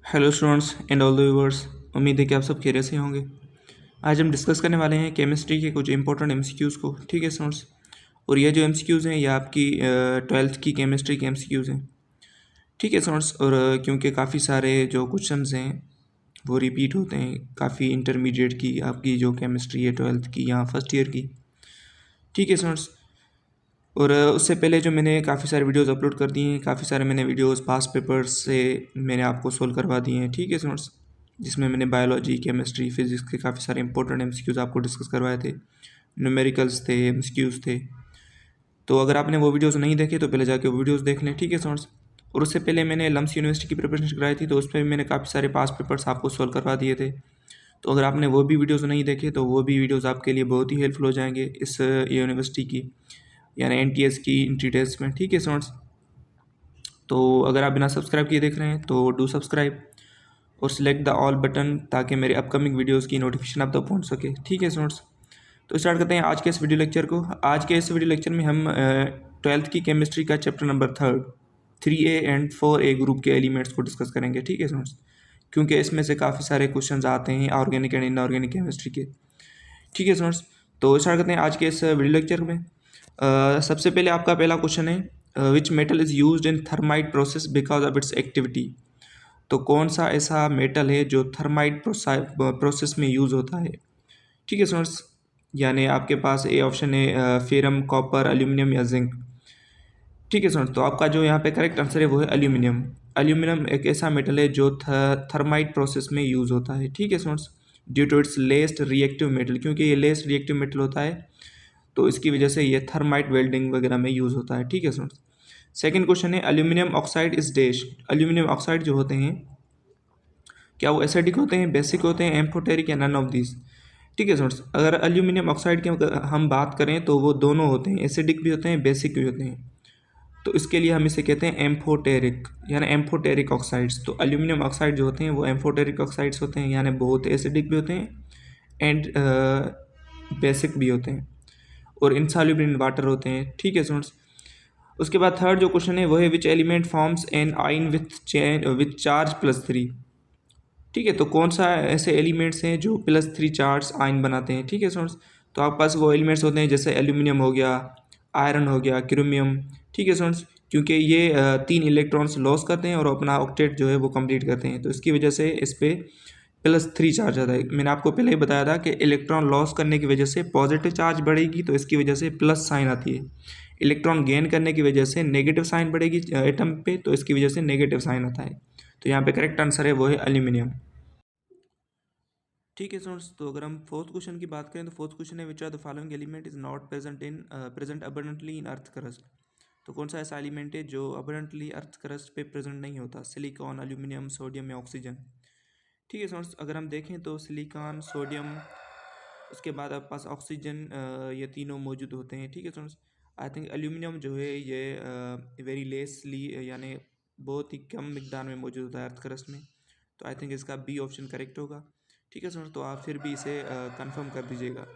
Hello students and all the viewers. उम्मीद है कि आप सब खैरियत से होंगे। आज हम डिस्कस करने वाले हैं केमिस्ट्री के कुछ इंपॉर्टेंट एमसीक्यूज़ को। ठीक है स्टूडेंट्स, और ये जो एमसीक्यूज़ हैं ये आपकी ट्वेल्थ की केमिस्ट्री के एमसीक्यूज़ हैं। ठीक है स्टूडेंट्स, और क्योंकि काफ़ी सारे जो क्वेश्चंस हैं वो रिपीट होते हैं, काफ़ी इंटरमीडिएट की आपकी जो केमिस्ट्री है ट्वेल्थ की या फर्स्ट ईयर की। ठीक है स्टूडेंट्स, और उससे पहले जो मैंने काफ़ी सारे वीडियोस अपलोड कर दिए हैं, काफ़ी सारे मैंने वीडियोस पास पेपर्स से मैंने आपको सोल्व करवा दिए हैं। ठीक है स्टूडेंट्स, जिसमें मैंने बायोलॉजी, केमिस्ट्री, फिजिक्स के काफ़ी सारे इंपॉर्टेंट एमसीक्यूज़ आपको डिस्कस करवाए थे, न्यूमेरिकल्स थे, एमसीक्यूज़ थे। तो अगर आपने वो वीडियोस नहीं देखे तो पहले जाके वो वीडियोस देख लें। ठीक है स्टूडेंट्स, और उससे पहले मैंने लम्स यूनिवर्सिटी की प्रिपरेशन कराई थी, तो उस पर भी मैंने काफ़ी सारे पास पेपर्स आपको सोल्व करवा दिए थे। तो अगर आपने वो भी वीडियोज़ नहीं देखे तो वो भी वीडियोज़ आपके लिए बहुत ही हेल्पफुल हो जाएंगे इस यूनिवर्सिटी की, यानी एनटीएस की एंट्री टेस्ट में। ठीक है स्टूडेंट्स, तो अगर आप बिना सब्सक्राइब किए देख रहे हैं तो डू सब्सक्राइब और सिलेक्ट द ऑल बटन, ताकि मेरे अपकमिंग वीडियोस की नोटिफिकेशन आप तक पहुंच सके। ठीक है स्टूडेंट्स, तो स्टार्ट करते हैं आज के इस वीडियो लेक्चर को। आज के इस वीडियो लेक्चर में हम ट्वेल्थ की केमिस्ट्री का chapter number 3A and 4A group के एलिमेंट्स को डिस्कस करेंगे। ठीक है स्टूडेंट्स, क्योंकि इसमें से काफ़ी सारे क्वेश्चन आते हैं ऑर्गेनिक एंड इनऑर्गेनिक केमिस्ट्री के। ठीक है स्टूडेंट्स, तो स्टार्ट करते हैं आज के इस वीडियो लेक्चर में। सबसे पहले आपका पहला क्वेश्चन है, which metal is used in thermite process because of its activity. तो कौन सा ऐसा मेटल है जो थर्माइट प्रोसेस में यूज़ होता है। ठीक है स्टूडेंट्स, यानी आपके पास ए ऑप्शन है फेरम, कॉपर, एल्यूमिनियम या जिंक। ठीक है स्टूडेंट्स, तो आपका जो यहाँ पे करेक्ट आंसर है वो है एल्यूमिनियम। एल्यूमिनियम एक ऐसा मेटल है जो थर्माइट प्रोसेस में यूज़ होता है। ठीक है students, due to its least reactive metal, क्योंकि ये लेस्ट रिएक्टिव मेटल होता है तो इसकी वजह से ये थर्माइट वेल्डिंग वगैरह में यूज़ होता है। ठीक है स्टूडेंट्स, सेकंड क्वेश्चन है aluminium oxide is dash. Aluminium oxide जो होते हैं क्या वो एसिडिक होते हैं, बेसिक होते हैं, एम्फोटेरिक या नन ऑफ दिस। ठीक है स्टूडेंट्स, अगर एल्यूमिनियम ऑक्साइड की हम बात करें तो वो दोनों होते हैं, एसिडिक भी होते हैं, बेसिक भी होते हैं। तो इसके लिए हम इसे कहते हैं एम्फोटेरिक, यानी एम्फोटेरिक ऑक्साइड्स। तो एल्यूमिनियम ऑक्साइड जो होते हैं वो एम्फोटेरिक ऑक्साइड्स होते हैं, यानी बहुत एसिडिक भी होते हैं एंड बेसिक भी होते हैं, और इनसॉल्युबल इन वाटर होते हैं। ठीक है स्टूडेंट्स, उसके बाद थर्ड जो क्वेश्चन है वो है विच एलिमेंट फॉर्म्स एन आइन विथ चार्ज +3। ठीक है, तो कौन सा ऐसे एलिमेंट्स हैं जो +3 चार्ज आइन बनाते हैं। ठीक है स्टूडेंट्स, तो आपके पास वो एलिमेंट्स होते हैं जैसे एल्यूमिनियम हो गया, आयरन हो गया, क्रोमियम। ठीक है स्टूडेंट्स, क्योंकि ये 3 इलेक्ट्रॉन्स लॉस करते हैं और अपना ऑक्टेट जो है वो कंप्लीट करते हैं, तो इसकी वजह से इस पर +3 चार्ज आता है। मैंने आपको पहले ही बताया था कि इलेक्ट्रॉन लॉस करने की वजह से पॉजिटिव चार्ज बढ़ेगी, तो इसकी वजह से प्लस साइन आती है। इलेक्ट्रॉन गेन करने की वजह से नेगेटिव साइन बढ़ेगी एटम पे, तो इसकी वजह से नेगेटिव साइन आता है। तो यहाँ पे करेक्ट आंसर है वो है एल्यूमिनियम। ठीक है स्टूडेंट्स, तो अगर हम फोर्थ क्वेश्चन की बात करें तो फोर्थ क्वेश्चन है which are the following element is not present abundantly in earth crust. तो कौन सा ऐसा एलिमेंट है जो अबंडेंटली अर्थ क्रस्ट पे प्रेजेंट नहीं होता, सिलिकॉन, एल्यूमिनियम, सोडियम या ऑक्सीजन। ठीक है स्टूडेंट्स, अगर हम देखें तो सिलिकॉन, सोडियम, उसके बाद आपके पास ऑक्सीजन, ये तीनों मौजूद होते हैं। ठीक है स्टूडेंट्स, आई थिंक एल्यूमिनियम जो है ये वेरी लेसली, यानी बहुत ही कम मिकदार में मौजूद होता है अर्थ क्रस्ट में, तो आई थिंक इसका बी ऑप्शन करेक्ट होगा। ठीक है स्टूडेंट्स, तो आप फिर भी इसे कंफर्म कर दीजिएगा।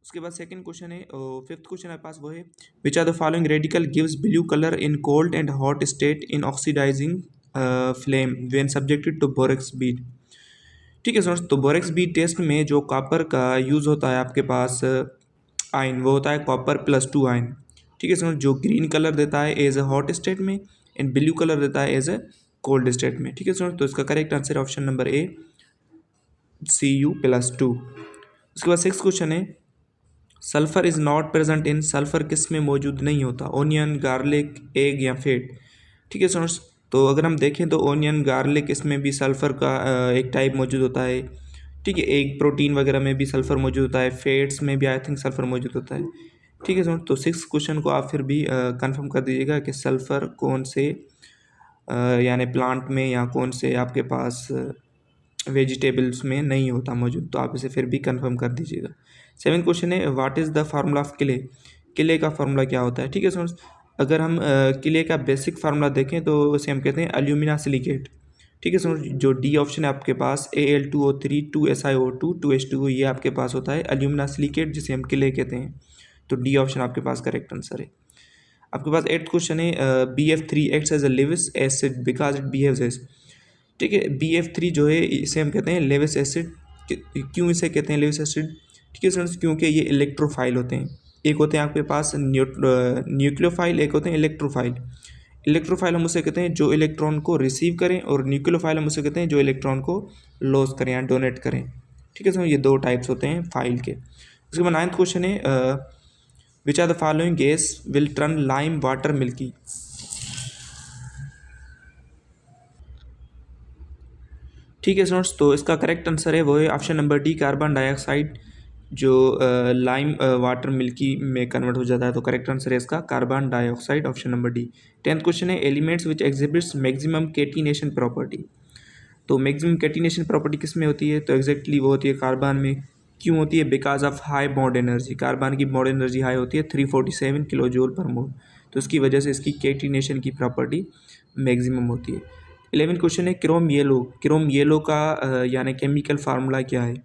उसके बाद सेकंड क्वेश्चन है, फिफ्थ क्वेश्चन आपके पास वो है which are the following radical gives blue colour in cold and hot state in oxidising flame when subjected to borax bead. ठीक है स्टूडेंट्स, तो बोरेक्स बीट टेस्ट में जो कॉपर का यूज़ होता है आपके पास आयन, वो होता है कॉपर +2 आयन। ठीक है स्टूडेंट्स, जो ग्रीन कलर देता है एज अ हॉट स्टेट में एंड ब्लू कलर देता है एज अ कोल्ड स्टेट में। ठीक है स्टूडेंट्स, तो इसका correct answer option number A, Cu+2। उसके बाद सिक्स क्वेश्चन है sulphur is not present in, sulphur किस में मौजूद नहीं होता, ओनियन, गार्लिक, एग या फैट। ठीक है स्टूडेंट्स, तो अगर हम देखें तो ओनियन, गार्लिक, इसमें भी सल्फ़र का एक टाइप मौजूद होता है। ठीक है, एग प्रोटीन वगैरह में भी सल्फ़र मौजूद होता है, फैट्स में भी आई थिंक सल्फ़र मौजूद होता है। ठीक है स्टूडेंट्स, तो सिक्स क्वेश्चन को आप फिर भी कंफर्म कर दीजिएगा कि सल्फ़र कौन से यानी प्लांट में या कौन से आपके पास वेजिटेबल्स में नहीं होता मौजूद, तो आप इसे फिर भी कंफर्म कर दीजिएगा। सेवन क्वेश्चन है what is the formula of किले। किले का फार्मूला क्या होता है। ठीक है स्टूडेंट्स, अगर हम किले का बेसिक फार्मूला देखें तो उसे हम कहते हैं एल्यूमिना सिलिकेट। ठीक है स्टूडेंट्स, जो डी ऑप्शन है आपके पास Al2O3 2SiO2 2H2O, ये आपके पास होता है एल्यूमिना सिलिकेट, जिसे हम किले कहते हैं। तो डी ऑप्शन आपके पास करेक्ट आंसर है। आपके पास एट्थ क्वेश्चन है BF3 acts as a lewis acid because it behaves as. ठीक है। BF3 जो है इसे हम कहते हैं लेविस एसिड। क्यों इसे कहते हैं लेविस एसिड? ठीक है स्टूडेंट्स, क्योंकि ये इलेक्ट्रोफाइल होते हैं। एक होते हैं आपके पास न्यूक्लियोफाइल, एक होते हैं इलेक्ट्रोफाइल। इलेक्ट्रोफाइल हम उसे कहते हैं जो इलेक्ट्रॉन को रिसीव करें, और न्यूक्लियोफाइल हम उसे कहते हैं जो इलेक्ट्रॉन को लॉस करें या डोनेट करें। ठीक है सर, ये दो टाइप्स होते हैं फाइल के। उसके बाद 9th क्वेश्चन है which are the following gas will turn lime water milky. ठीक है स्टूडेंट्स, तो इसका करेक्ट आंसर है वो है option number D, carbon dioxide जो लाइम वाटर मिल्की में कन्वर्ट हो जाता है। तो करेक्ट आंसर है इसका carbon dioxide, option number D. 10th question है elements which exhibits maximum catenation property. तो मैक्सिमम कैटिनेशन प्रॉपर्टी किस में होती है? तो एग्जैक्टली वो होती है कार्बन में। क्यों होती है? Because of high bond energy. Carbon की बॉन्ड एनर्जी हाई होती है 347 किलो जूल पर मोल, तो उसकी वजह से इसकी कैटिनेशन की प्रॉपर्टी मैक्सिमम होती है। 11th क्वेश्चन है क्रोम येलो। क्रोम येलो का यानी केमिकल फार्मूला क्या है?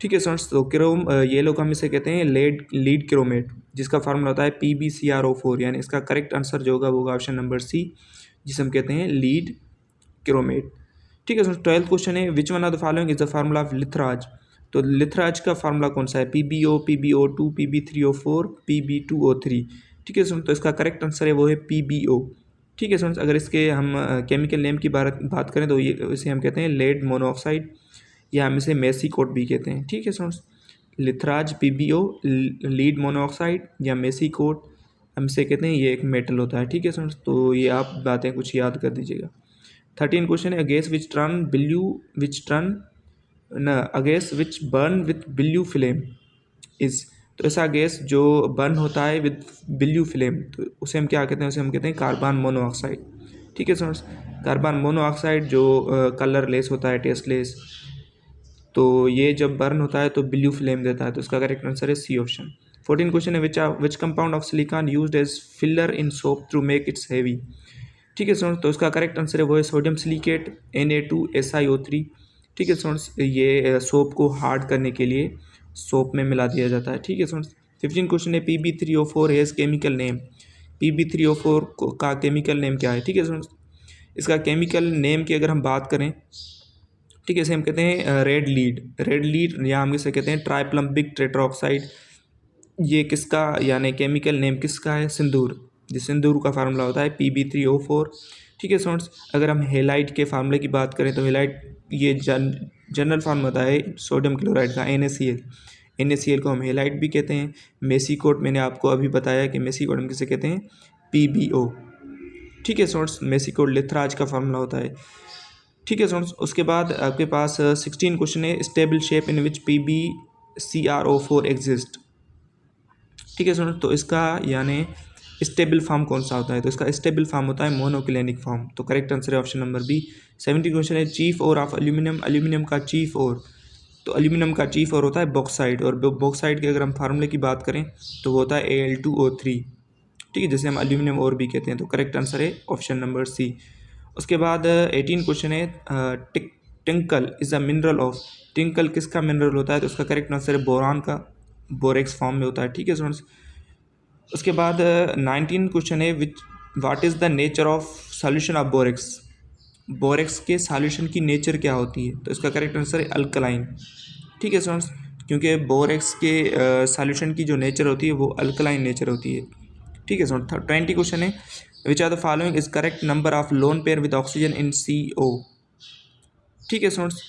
ठीक है स्टूडेंट्स, तो क्रोम येलो का हम इसे कहते हैं लीड क्रोमेट, जिसका फार्मूला होता है PbCrO4। यानी इसका करेक्ट आंसर जो होगा वो होगा ऑप्शन नंबर सी, जिसे हम कहते हैं लीड क्रोमेट। ठीक है सर। 12th क्वेश्चन है which one of the following is the formula of litharge. तो लिथराज का फार्मूला कौन सा है? PbO, PbO2, Pb3O4, Pb2O3। ठीक है सर, तो इसका करेक्ट आंसर है वो है PbO। ठीक है सर, अगर इसके हम केमिकल नेम की बात करें तो ये इसे हम कहते हैं लेड मोनोऑक्साइड, या हम इसे मेसिकोट भी कहते हैं। ठीक है सर, लिथराज, PbO, लीड मोनोऑक्साइड या मेसिकोट हम इसे कहते हैं, ये एक मेटल होता है। ठीक है सर, तो ये आप बातें कुछ याद कर दीजिएगा। 13 क्वेश्चन है gas which burn with blew flame is. तो ऐसा गैस जो बर्न होता है विद बिल्यू फ्लेम, तो उसे हम क्या कहते हैं? उसे हम कहते हैं कार्बन मोनोऑक्साइड। ठीक है सर, कार्बन मोनोऑक्साइड जो कलरलेस होता है, टेस्टलेस, तो ये जब बर्न होता है तो बिल्यू फ्लेम देता है। तो इसका करेक्ट आंसर है सी ऑप्शन। 14 क्वेश्चन है which compound of silicon used as filler in soap to make its heavy. ठीक है स्टूडेंट्स, तो इसका करेक्ट आंसर है वो है सोडियम सिलिकेट, Na2SiO3। ठीक है स्टूडेंट्स, ये सोप को हार्ड करने के लिए सोप में मिला दिया जाता है। ठीक है स्टूडेंट्स। 15 क्वेश्चन है Pb3O4 has chemical name. Pb3O4 का केमिकल नेम क्या है? ठीक है स्टूडेंट्स, इसका केमिकल नेम की अगर हम बात करें, ठीक है, इसे हम कहते हैं रेड लीड या हम इसे कहते हैं ट्राइप्लम्बिक टेट्राऑक्साइड। ये किसका यानी केमिकल नेम किसका है? सिंदूर। जिस सिंदूर का फार्मूला होता है Pb3O4। ठीक है स्टूडेंट्स, अगर हम हेलाइट के फार्मूले की बात करें तो हेलाइट ये जनरल फार्मूला होता है सोडियम क्लोराइड का, NaCl को हम हेलाइट भी कहते हैं। मेसिकोट मैंने आपको अभी बताया कि मेसिकोट हम किसे कहते हैं? PbO। ठीक है स्टूडेंट्स, मेसिकोट लिथराज का फार्मूला होता है। ठीक है स्टूडेंट्स, उसके बाद आपके पास 16 क्वेश्चन है stable shape in which PbCrO4 exist. ठीक है स्टूडेंट्स, तो इसका यानी स्टेबल फॉर्म कौन सा होता है? तो इसका स्टेबल फॉर्म होता है मोनोक्लिनिक फॉर्म। तो करेक्ट आंसर है ऑप्शन नंबर बी। 70 क्वेश्चन है chief ore of aluminium. Aluminium का चीफ ओर, तो एल्यूमिनियम का चीफ ओर होता है बॉक्साइड, और बॉक्साइड के अगर हम फार्मूले की बात करें तो वो होता है Al2O3। ठीक है, जैसे हम एल्यूमिनियम और भी कहते हैं। तो करेक्ट आंसर है ऑप्शन नंबर सी। उसके बाद 18 क्वेश्चन है tinkle is a mineral of. Tinkle किसका मिनरल होता है? तो उसका करेक्ट आंसर है बोरान का, बोरेक्स फॉर्म में होता है। ठीक है स्टूडेंट्स, उसके बाद 19 क्वेश्चन है what is the nature of solution of borax. Borax के सॉल्यूशन की नेचर क्या होती है? तो इसका करेक्ट आंसर है अल्कलाइन। ठीक है स्टूडेंट्स, क्योंकि बोरेक्स के सॉल्यूशन की जो नेचर होती है वो अल्कलाइन नेचर होती है। ठीक है स्टूडेंट। 20 क्वेश्चन है which are the following is correct number of lone pair with oxygen in CO। ठीक है स्टूडेंट्स,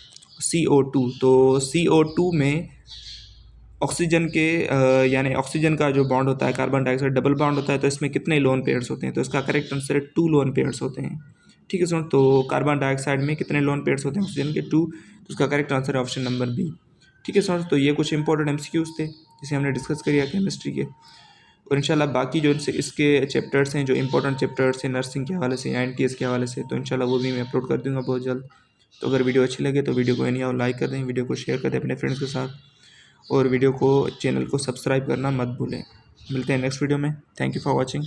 CO2, तो CO2 में ऑक्सीजन के यानी ऑक्सीजन का जो बॉन्ड होता है कार्बन डाइऑक्साइड डबल बॉन्ड होता है, तो इसमें कितने लोन पेयर्स होते हैं? तो इसका करेक्ट आंसर है 2 लोन पेयर्स होते हैं। ठीक है स्टूडेंट, तो कार्बन डाइऑक्साइड में कितने लोन पेयर्स होते हैं? ऑक्सीजन के 2। तो उसका करेक्ट आंसर है ऑप्शन नंबर बी। ठीक है स्टूडेंट, तो ये कुछ इंपॉर्टेंट MCQs थे जिसे हमने डिस्कस किया केमिस्ट्री के, और इंशाल्लाह बाकी जो इसके चैप्टर्स हैं, जो इंपॉर्टेंट चैप्टर्स हैं नर्सिंग के हवाले से या NTS के हवाले से, तो इंशाल्लाह वो भी मैं अपलोड कर दूँगा बहुत जल्द। तो अगर वीडियो अच्छी लगे तो वीडियो को एनी हाउ लाइक कर दें, वीडियो को शेयर कर दें अपने फ्रेंड्स के साथ, और वीडियो को चैनल को सब्सक्राइब करना मत भूलें। मिलते हैं नेक्स्ट वीडियो में। Thank you for watching.